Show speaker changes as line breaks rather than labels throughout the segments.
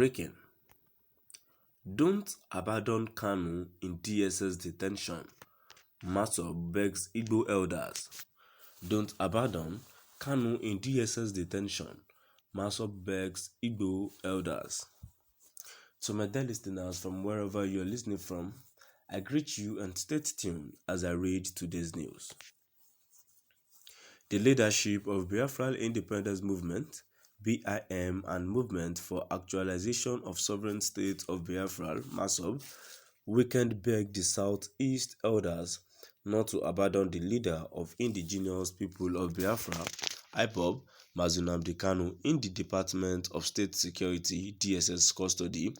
Breaking: Don't abandon Kanu in DSS detention. Massob begs Igbo elders. Don't abandon Kanu in DSS detention. Massob begs Igbo elders. To my dear listeners from wherever you are listening from, I greet you and stay tuned as I read today's news. The leadership of Biafran Independence Movement, BIM, and Movement for Actualization of Sovereign State of Biafra, Massob, weekend begged the Southeast elders not to abandon the leader of indigenous people of Biafra, Ipob, Nnamdi Kanu, in the Department of State Security (DSS) custody.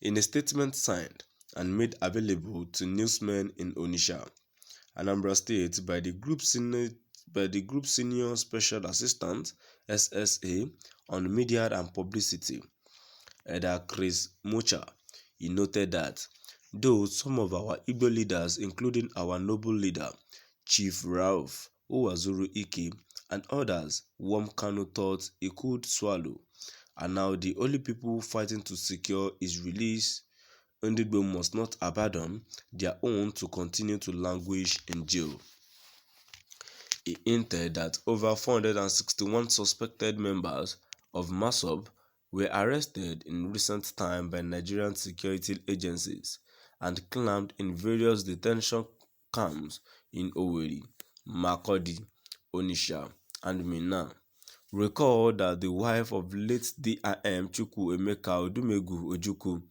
In a statement signed and made available to newsmen in Onitsha, Anambra State, by the group Senior Special Assistant (SSA) on Media and Publicity, Elder Chris Mocha, he noted that though some of our Igbo leaders, including our noble leader, Chief Ralph Owazuru Ike, and others whom Kanu thought he could swallow, are now the only people fighting to secure his release, Igbo must not abandon their own to continue to languish in jail. He hinted that over 461 suspected members of Massob were arrested in recent time by Nigerian security agencies and clamped in various detention camps in Owerri, Makurdi, Onitsha, and Minna. Recall that the wife of late DIM Chukwu Emeka Odumegwu Ojukwu,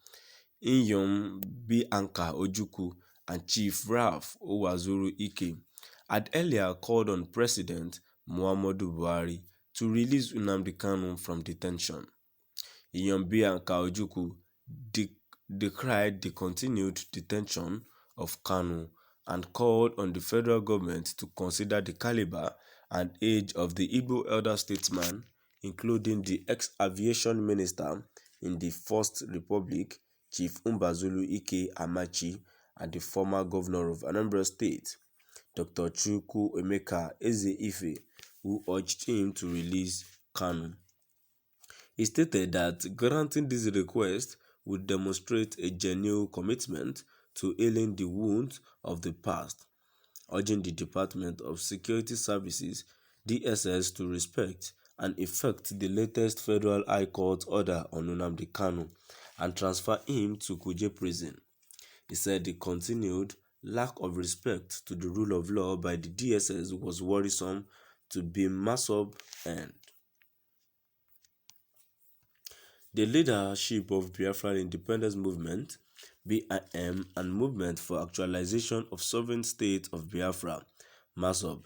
Inyom Bianca Ojukwu, and Chief Ralph Owazuru Ike had earlier called on President Muhammadu Buhari to release Nnamdi Kanu from detention. Inyom Bianca Ojukwu decried the continued detention of Kanu and called on the federal government to consider the caliber and age of the Igbo elder statesman, including the ex-aviation minister in the First Republic, Chief Mbazulu Ike Amachi, and the former governor of Anambra State, Dr. Chukwu Emeka Eze-Ife, who urged him to release Kanu. He stated that granting this request would demonstrate a genuine commitment to healing the wounds of the past, urging the Department of Security Services (DSS) to respect and effect the latest Federal High Court order on Nnamdi Kanu and transfer him to Kuje prison. He said the continued lack of respect to the rule of law by the DSS was worrisome to Massob end. The leadership of Biafran Independence Movement, BIM, and Movement for Actualization of Sovereign State of Biafra, Massob,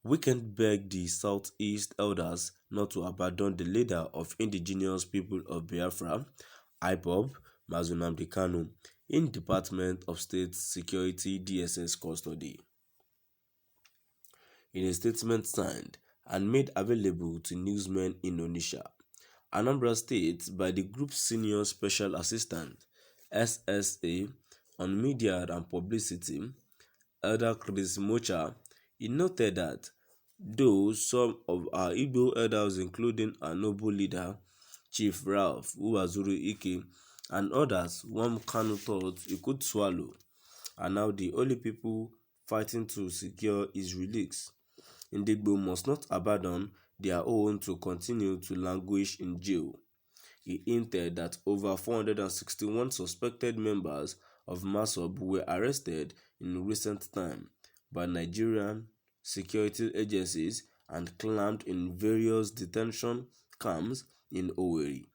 weekend begged the Southeast elders not to abandon the leader of indigenous people of Biafra, Ipob, Nnamdi Kanu, in Department of State Security (DSS) custody. In a statement signed and made available to newsmen in Onitsha, Anambra State, by the group Senior Special Assistant (SSA) on Media and Publicity, Elder Chris Mocha, he noted that though some of our Igbo elders, including our noble leader, Chief Ralph Owazuru Ike, and others whom Kanu thought he could swallow, are now the only people fighting to secure his release, Igbo must not abandon their own to continue to languish in jail. He hinted that over 461 suspected members of Massob were arrested in recent time by Nigerian security agencies and clamped in various detention camps in Owerri,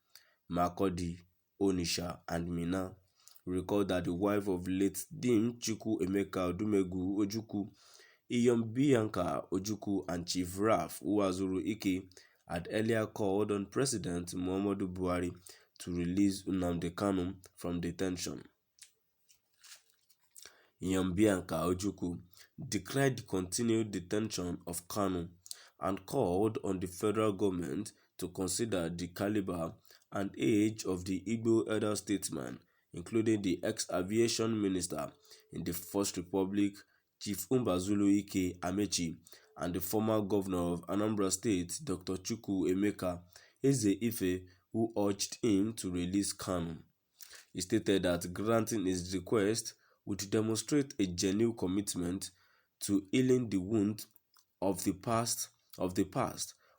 Makurdi, Onitsha, and Minna. Recall that the wife of late Dim Chukwu Emeka Odumegwu Ojukwu, Inyom Bianca Ojukwu, and Chief Ralph Owazuru Ike had earlier called on President Muhammadu Buhari to release Nnamdi Kanu from detention. Inyom Bianca Ojukwu decried the continued detention of Kanu and called on the federal government to consider the caliber and age of the Igbo elder statesman, including the ex-aviation minister in the First Republic, Chief Mbazulu Ike Amachi, and the former governor of Anambra State, Dr. Chukwu Emeka Eze-Ife, who urged him to release Kanu. He stated that granting his request would demonstrate a genuine commitment to healing the wounds of the past,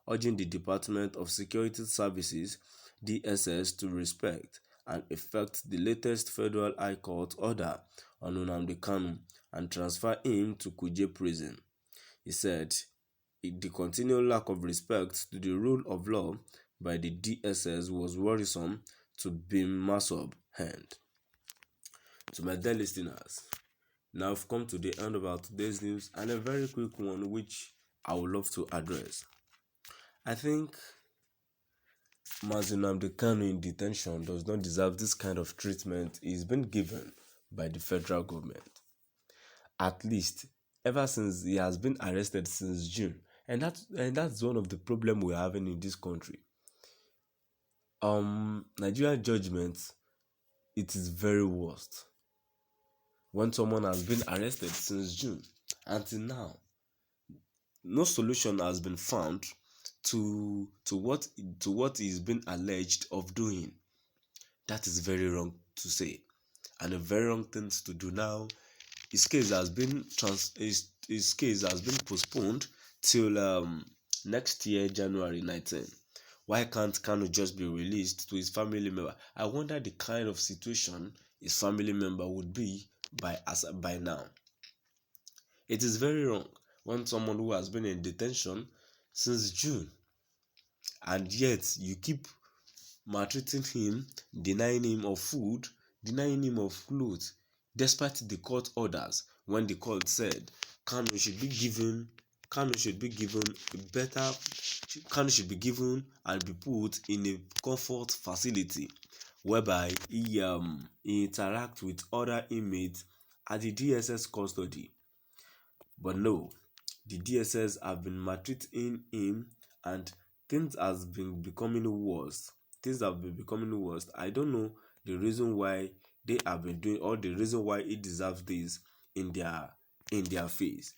urging the Department of Security Services (DSS) to respect and effect the latest Federal High Court order on Nnamdi Kanu and transfer him to Kuje prison. He said the continual lack of respect to the rule of law by the DSS was worrisome to Bin Massob hand. To my dear listeners, now I've come to the end of our today's news, and a very quick one which I would love to address. I think Mazi Nnamdi Kanu in detention does not deserve this kind of treatment he's been given by the federal government. At least ever since he has been arrested since June, and that's one of the problems we're having in this country. Nigerian judgment, it is very worst. When someone has been arrested since June until now, no solution has been found to what is being alleged of doing. That is very wrong to say, and a very wrong thing to do now. His case has been postponed till next year, January 19. Why can't Kanu just be released to his family member? I wonder the kind of situation his family member would be by now. It is very wrong when someone who has been in detention since June, and yet you keep maltreating him, denying him of food, denying him of clothes, despite the court orders, when the court said Kanu should be given and be put in a comfort facility whereby he interact with other inmates at the DSS custody. But no, the DSS have been maltreating him, and things have been becoming worse. I don't know the reason why they have been doing, or the reason why he deserves this in their face.